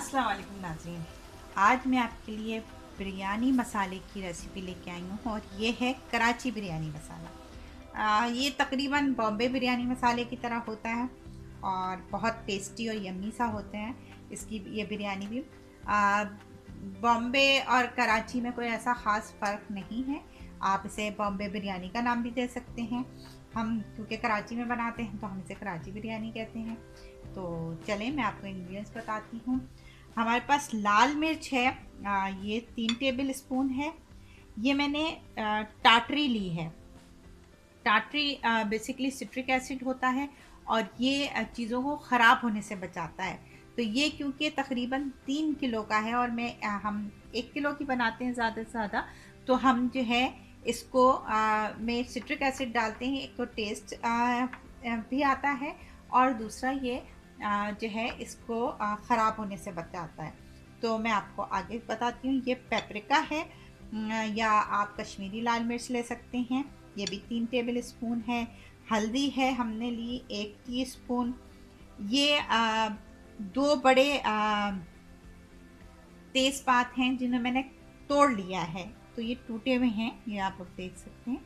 अस्सलाम वालेकुम नाज़रीन। आज मैं आपके लिए बिरयानी मसाले की रेसिपी लेके आई हूँ और ये है कराची बिरयानी मसाला। ये तकरीबन बॉम्बे बिरयानी मसाले की तरह होता है और बहुत टेस्टी और यम्मी सा होते हैं। इसकी ये बिरयानी भी बॉम्बे और कराची में कोई ऐसा ख़ास फ़र्क नहीं है। आप इसे बॉम्बे बिरयानी का नाम भी दे सकते हैं। हम क्योंकि कराची में बनाते हैं तो हम इसे कराची बिरयानी कहते हैं। तो चलें मैं आपको इंग्रेडिएंट्स बताती हूँ। हमारे पास लाल मिर्च है, ये 3 टेबल स्पून है। ये मैंने टाटरी ली है। टाटरी बेसिकली सिट्रिक एसिड होता है और ये चीज़ों को ख़राब होने से बचाता है। तो ये क्योंकि तकरीबन 3 किलो का है और हम 1 किलो की बनाते हैं ज़्यादा से ज़्यादा, तो हम जो है इसको में सिट्रिक एसिड डालते हैं। एक तो टेस्ट भी आता है और दूसरा ये जो है इसको ख़राब होने से बचाता है। तो मैं आपको आगे बताती हूँ। ये पेपरिका है, या आप कश्मीरी लाल मिर्च ले सकते हैं, ये भी 3 टेबल स्पून है। हल्दी है हमने ली 1 टीस्पून। ये 2 बड़े तेज़पात हैं जिन्हें मैंने तोड़ लिया है, तो ये टूटे हुए हैं, ये आप लोग देख सकते हैं,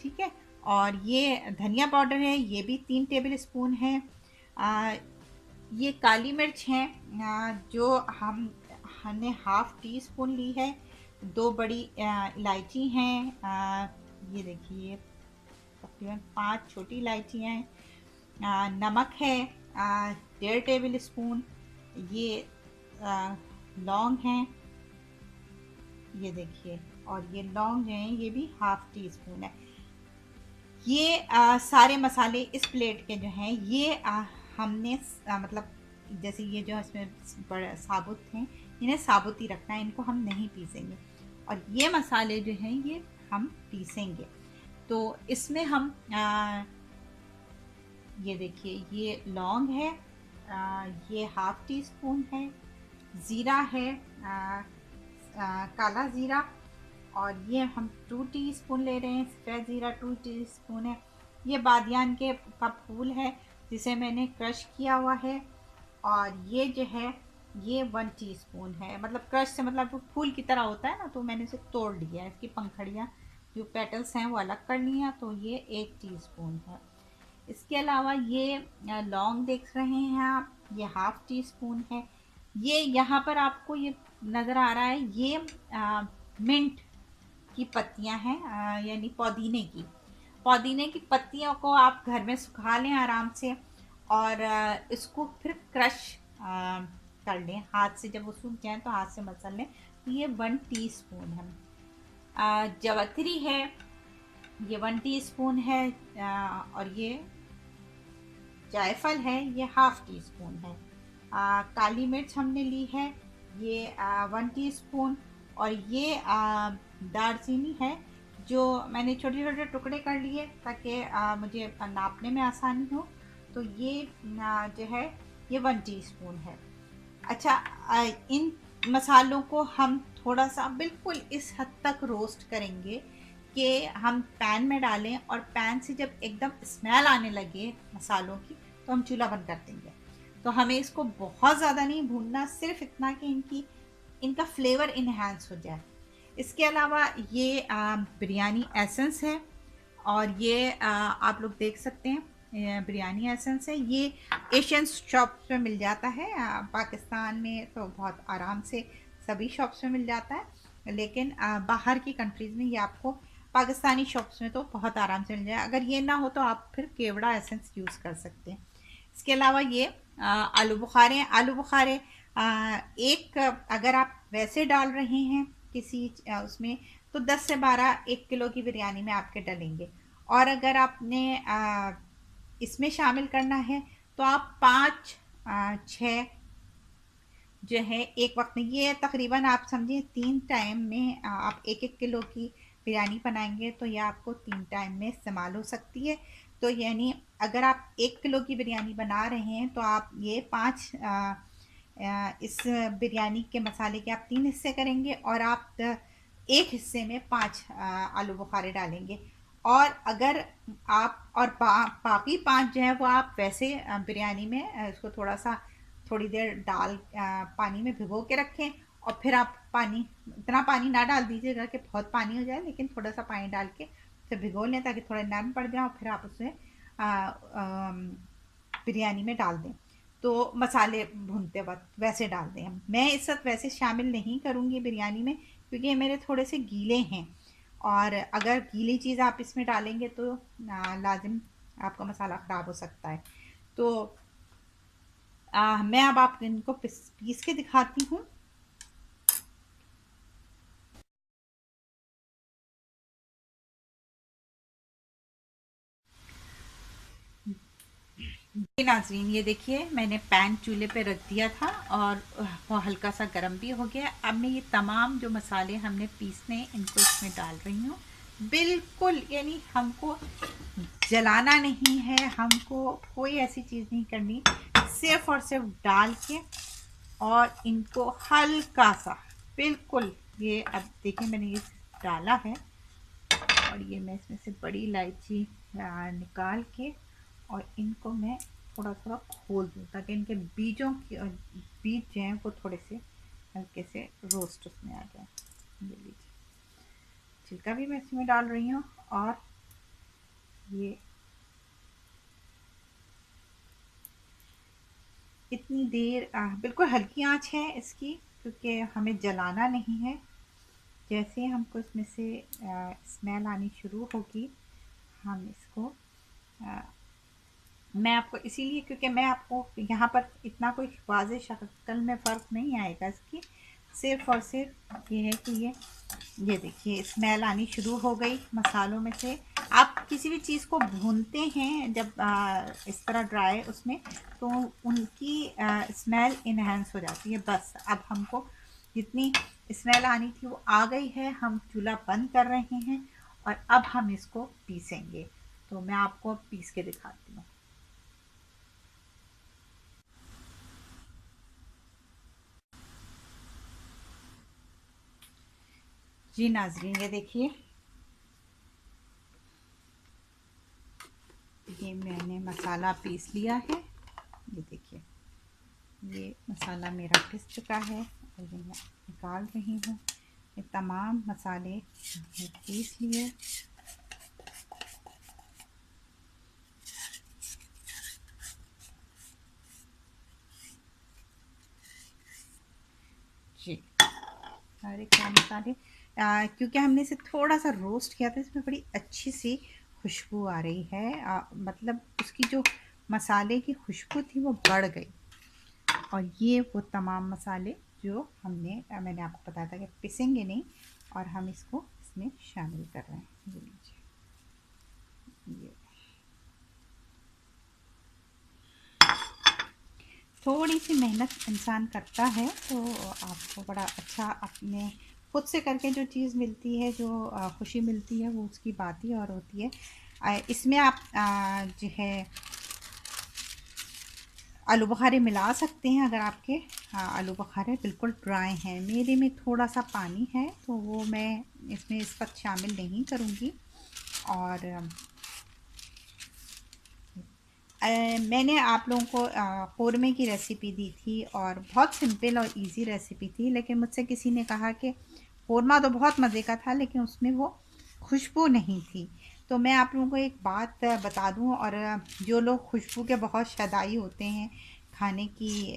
ठीक है। और ये धनिया पाउडर है, ये भी 3 टेबल स्पून है। ये काली मिर्च है, जो हमने हाफ टी स्पून ली है। 2 बड़ी इलायची हैं, ये देखिए तकरीबन 5 छोटी इलायचियाँ हैं। नमक है 1.5 टेबल स्पून। ये लौंग हैं, ये देखिए, और ये लौंग जो हैं ये भी हाफ टी स्पून है। ये सारे मसाले इस प्लेट के जो हैं ये हमने मतलब जैसे ये जो इसमें बड़े साबुत हैं, इन्हें साबुत ही रखना है, इनको हम नहीं पीसेंगे। और ये मसाले जो हैं ये हम पीसेंगे। तो इसमें हम ये देखिए, ये लौंग है, ये हाफ टी स्पून है। ज़ीरा है, काला ज़ीरा, और ये हम 2 टीस्पून ले रहे हैं। सफ़ेद ज़ीरा 2 टीस्पून है। ये बादियान का फूल है जिसे मैंने क्रश किया हुआ है। और ये जो है ये 1 टीस्पून है। मतलब क्रश से मतलब वो फूल की तरह होता है ना, तो मैंने इसे तोड़ लिया है। इसकी पंखड़ियाँ जो पेटल्स हैं वो अलग कर ली हैं, तो ये 1 टीस्पून है। इसके अलावा ये लौंग देख रहे हैं आप, ये हाफ टी स्पून है। ये यहाँ पर आपको ये नज़र आ रहा है, ये मिंट की पत्तियां हैं, यानी पुदीने की पत्तियों को आप घर में सुखा लें आराम से, और इसको फिर क्रश कर लें हाथ से। जब वो सूख जाए तो हाथ से मसल लें। तो ये 1 टीस्पून है। जवतरी है, ये 1 टीस्पून है। और ये जायफल है, ये हाफ टी स्पून है। काली मिर्च हमने ली है, ये 1 टीस्पून। और ये दालचीनी है, जो मैंने छोटे छोटे टुकड़े कर लिए ताकि मुझे नापने में आसानी हो। तो ये जो है ये 1 टीस्पून है। अच्छा, इन मसालों को हम थोड़ा सा बिल्कुल इस हद तक रोस्ट करेंगे कि हम पैन में डालें, और पैन से जब एकदम स्मेल आने लगे मसालों की तो हम चूल्हा बंद कर देंगे। तो हमें इसको बहुत ज़्यादा नहीं भूनना, सिर्फ इतना कि इनका फ्लेवर इन्हांस हो जाए। इसके अलावा ये बिरयानी एसेंस है, और ये आप लोग देख सकते हैं, बिरयानी एसेंस है। ये एशियन शॉप्स में मिल जाता है। पाकिस्तान में तो बहुत आराम से सभी शॉप्स में मिल जाता है, लेकिन बाहर की कंट्रीज़ में ये आपको पाकिस्तानी शॉप्स में तो बहुत आराम से मिल जाए। अगर ये ना हो तो आप फिर केवड़ा एसेंस यूज़ कर सकते हैं। इसके अलावा ये आलू बुखारे, एक अगर आप वैसे डाल रहे हैं किसी उसमें, तो 10 से 12 1 किलो की बिरयानी में आपके डलेंगे। और अगर आपने इसमें शामिल करना है तो आप 5 6 जो है एक वक्त में, ये तकरीबन आप समझिए 3 टाइम में आप 1 किलो की बिरयानी बनाएंगे तो ये आपको 3 टाइम में इस्तेमाल हो सकती है। तो यानी अगर आप 1 किलो की बिरयानी बना रहे हैं तो आप ये 5 इस बिरयानी के मसाले के आप 3 हिस्से करेंगे, और आप एक हिस्से में 5 आलू बुखारे डालेंगे। और अगर आप और बाकी 5 जो है वो आप वैसे बिरयानी में इसको थोड़ी देर पानी में भिगो के रखें। और फिर आप पानी, इतना पानी ना डाल दीजिएगा कि बहुत पानी हो जाए, लेकिन थोड़ा सा पानी डाल के फिर भिगो लें ताकि थोड़े नरम पड़ जाए, और फिर आप उसमें बिरयानी में डाल दें। तो मसाले भूनते वक्त वैसे डाल दें। मैं इस वक्त वैसे शामिल नहीं करूँगी बिरयानी में, क्योंकि ये मेरे थोड़े से गीले हैं, और अगर गीली चीज़ आप इसमें डालेंगे तो लाजिम आपका मसाला ख़राब हो सकता है। तो मैं अब आप इनको पीस के दिखाती हूँ। जी नाज़रीन, ये देखिए मैंने पैन चूल्हे पे रख दिया था और वो हल्का सा गर्म भी हो गया। अब मैं ये तमाम जो मसाले हमने पीसने इनको इसमें डाल रही हूँ। बिल्कुल, यानी हमको जलाना नहीं है, हमको कोई ऐसी चीज़ नहीं करनी, सिर्फ और सिर्फ डाल के और इनको हल्का सा, बिल्कुल, ये अब देखिए मैंने ये डाला है, और ये मैं इसमें से बड़ी इलायची निकाल के और इनको मैं थोड़ा थोड़ा खोल दूँ ताकि इनके बीज जो हैं वो थोड़े से हल्के से रोस्ट उसमें आ जाए। ये लीजिए, छिलका भी मैं इसमें डाल रही हूँ। और ये इतनी देर बिल्कुल हल्की आंच है इसकी, क्योंकि हमें जलाना नहीं है। जैसे हमको इसमें से स्मेल आनी शुरू होगी, हम इसको मैं आपको इसीलिए, क्योंकि मैं आपको यहाँ पर इतना कोई वाज़े शक्ल में फ़र्क नहीं आएगा इसकी, सिर्फ और सिर्फ ये है कि ये देखिए स्मेल आनी शुरू हो गई मसालों में से। आप किसी भी चीज़ को भूनते हैं जब इस तरह ड्राई उसमें, तो उनकी स्मेल इन्हेंस हो जाती है। बस अब हमको जितनी स्मेल आनी थी वो आ गई है, हम चूल्हा बंद कर रहे हैं और अब हम इसको पीसेंगे। तो मैं आपको पीस के दिखाती हूँ। जी नाजरीन, ये देखिए, ये मैंने मसाला पीस लिया है। ये देखिए, ये मसाला मेरा पिस चुका है और ये मैं निकाल रही हूँ। ये तमाम मसाले पीस लिए। जी, सारे क्या मसाले, क्योंकि हमने इसे थोड़ा सा रोस्ट किया था, इसमें बड़ी अच्छी सी खुशबू आ रही है। मतलब उसकी जो मसाले की खुशबू थी वो बढ़ गई। और ये वो तमाम मसाले जो मैंने आपको बताया था कि पिसेंगे नहीं, और हम इसको इसमें शामिल कर रहे हैं। ये लीजिए, ये थोड़ी सी मेहनत इंसान करता है तो आपको बड़ा अच्छा अपने खुद से करके जो चीज़ मिलती है, जो खुशी मिलती है, वो उसकी बात ही और होती है। इसमें आप जो है आलू बुखारे मिला सकते हैं अगर आपके आलू बुखारे बिल्कुल ड्राई हैं। मेरे में थोड़ा सा पानी है तो वो मैं इसमें इस वक्त शामिल नहीं करूँगी। और मैंने आप लोगों को कौरमे की रेसिपी दी थी और बहुत सिंपल और इजी रेसिपी थी, लेकिन मुझसे किसी ने कहा कि कौरमा तो बहुत मज़े का था लेकिन उसमें वो खुशबू नहीं थी। तो मैं आप लोगों को एक बात बता दूं, और जो लोग खुशबू के बहुत शदाई होते हैं खाने की,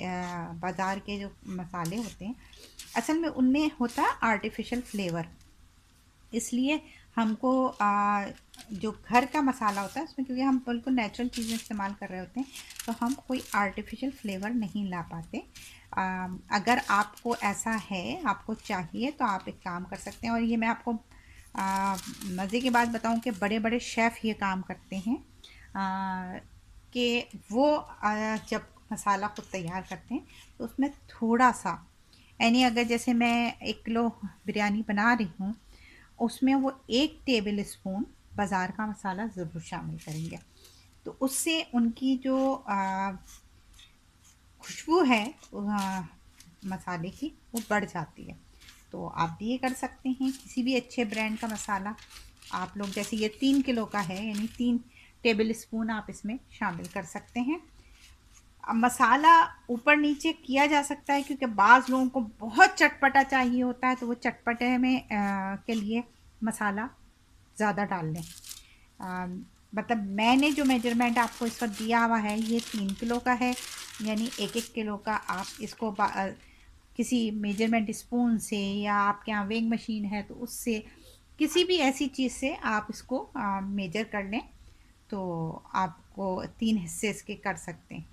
बाज़ार के जो मसाले होते हैं, असल में उनमें होता है आर्टिफिशियल फ्लेवर। इसलिए हमको जो घर का मसाला होता है उसमें, क्योंकि हम बिल्कुल नेचुरल चीज़ें इस्तेमाल कर रहे होते हैं, तो हम कोई आर्टिफिशियल फ्लेवर नहीं ला पाते। अगर आपको ऐसा है, आपको चाहिए, तो आप एक काम कर सकते हैं। और ये मैं आपको मज़े की बात बताऊं कि बड़े बड़े शेफ़ ये काम करते हैं कि वो जब मसाला खुद तैयार करते हैं तो उसमें थोड़ा सा, यानी अगर जैसे मैं 1 किलो बिरयानी बना रही हूँ, उसमें वो 1 टेबल स्पून बाज़ार का मसाला ज़रूर शामिल करेंगे। तो उससे उनकी जो खुशबू है मसाले की, वो बढ़ जाती है। तो आप भी ये कर सकते हैं, किसी भी अच्छे ब्रांड का मसाला आप लोग, जैसे ये 3 किलो का है, यानी 3 टेबल स्पून आप इसमें शामिल कर सकते हैं। मसाला ऊपर नीचे किया जा सकता है, क्योंकि बाज़ लोगों को बहुत चटपटा चाहिए होता है, तो वो चटपटे में के लिए मसाला ज़्यादा डाल लें। मतलब मैंने जो मेजरमेंट आपको इस वक्त दिया हुआ है ये 3 किलो का है, यानी 1-1 किलो का आप इसको किसी मेजरमेंट स्पून से, या आपके यहाँ वेइंग मशीन है तो उससे, किसी भी ऐसी चीज़ से आप इसको मेजर कर लें, तो आपको 3 हिस्से इसके कर सकते हैं,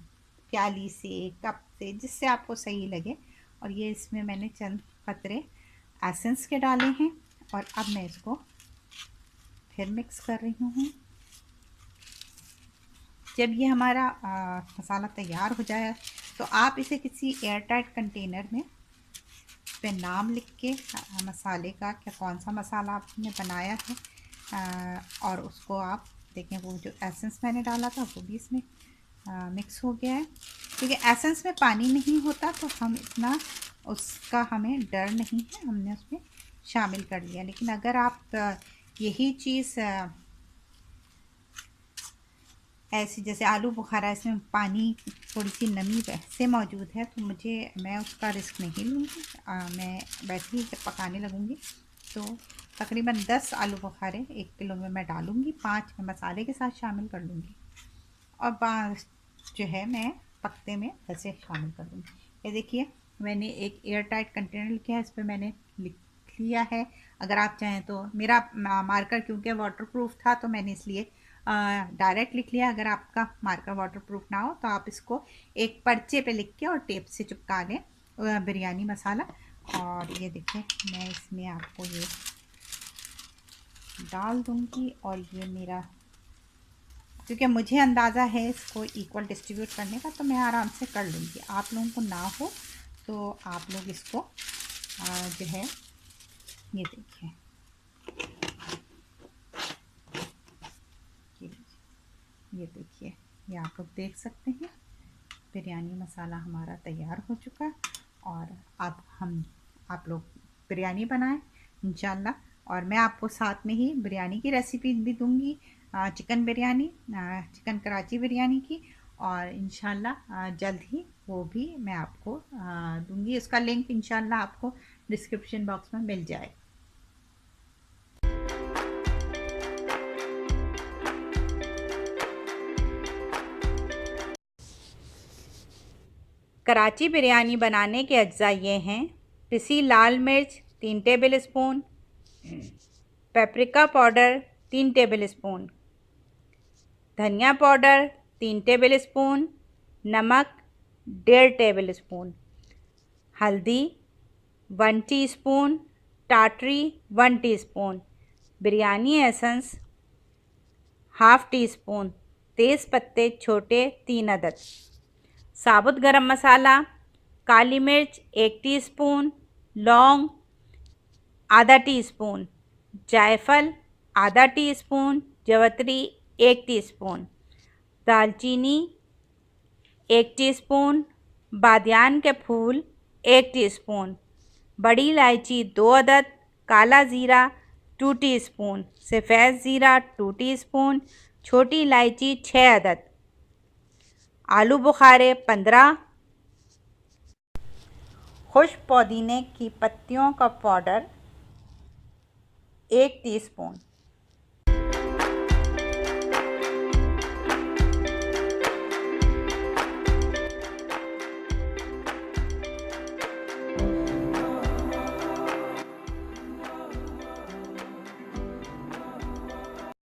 प्याली से, कप से, जिससे आपको सही लगे। और ये इसमें मैंने चंद कतरे एसेंस के डाले हैं, और अब मैं इसको फिर मिक्स कर रही हूँ। जब ये हमारा मसाला तैयार हो जाए तो आप इसे किसी एयर टाइट कंटेनर में पे नाम लिख के मसाले का, क्या कौन सा मसाला आपने बनाया है, और उसको आप देखें, वो जो एसेंस मैंने डाला था वो भी इसमें मिक्स हो गया है। क्योंकि एसेंस में पानी नहीं होता तो हम इतना उसका हमें डर नहीं है, हमने उसमें शामिल कर लिया। लेकिन अगर आप यही चीज़ ऐसी, जैसे आलू बुखारा, इसमें पानी थोड़ी सी नमी वैसे मौजूद है, तो मैं उसका रिस्क नहीं लूँगी। मैं वैसे ही जब पकाने लगूँगी तो तकरीबन 10 आलू बुखारे 1 किलो में मैं डालूँगी, 5 मैं मसाले के साथ शामिल कर लूँगी, और 5 जो है मैं पकते में वैसे शामिल कर दूँगी। ये देखिए, मैंने एक एयर टाइट कंटेनर लिखा है, इस पर मैंने लिख लिया है। अगर आप चाहें तो, मेरा मार्कर क्योंकि वाटरप्रूफ था तो मैंने इसलिए डायरेक्ट लिख लिया। अगर आपका मार्कर वाटरप्रूफ ना हो तो आप इसको एक पर्चे पे लिख के और टेप से चिपका लें, बिरयानी मसाला। और ये देखिए, मैं इसमें आपको ये डाल दूँगी, और ये मेरा, क्योंकि मुझे अंदाज़ा है इसको इक्वल डिस्ट्रीब्यूट करने का, तो मैं आराम से कर लूँगी। आप लोगों को ना हो तो आप लोग इसको जो है, ये देखिए, ये देखिए, ये आप लोग देख सकते हैं बिरयानी मसाला हमारा तैयार हो चुका है। और अब आप लोग बिरयानी बनाएं इंशाल्लाह, और मैं आपको साथ में ही बिरयानी की रेसिपी भी दूंगी, चिकन बिरयानी, चिकन कराची बिरयानी की, और इंशाल्लाह जल्द ही वो भी मैं आपको दूंगी। उसका लिंक इंशाल्लाह आपको डिस्क्रिप्शन बॉक्स में मिल जाए। कराची बिरयानी बनाने के अज्जा ये हैं: पिसी लाल मिर्च 3 tablespoon, paprika powder 3 tablespoon, धनिया पाउडर 3 टेबल स्पून, नमक 1.5 टेबल स्पून, हल्दी 1 टीस्पून, टाटरी 1 टीस्पून, बिरयानी एसेंस 1/2 टीस्पून, तेज़ पत्ते छोटे 3 अदद, साबुत गरम मसाला, काली मिर्च 1 टीस्पून, लौंग आधा टीस्पून, जायफल आधा टीस्पून, जवतरी 1 टीस्पून, दालचीनी 1 टीस्पून, बादियान के फूल 1 टीस्पून, बड़ी इलायची 2 अदद, काला ज़ीरा 2 टीस्पून, सफ़ेद ज़ीरा 2 टीस्पून, छोटी इलायची 6 अदद, आलू बुखारे 15, खुश्क पुदीने की पत्तियों का पाउडर 1 टीस्पून।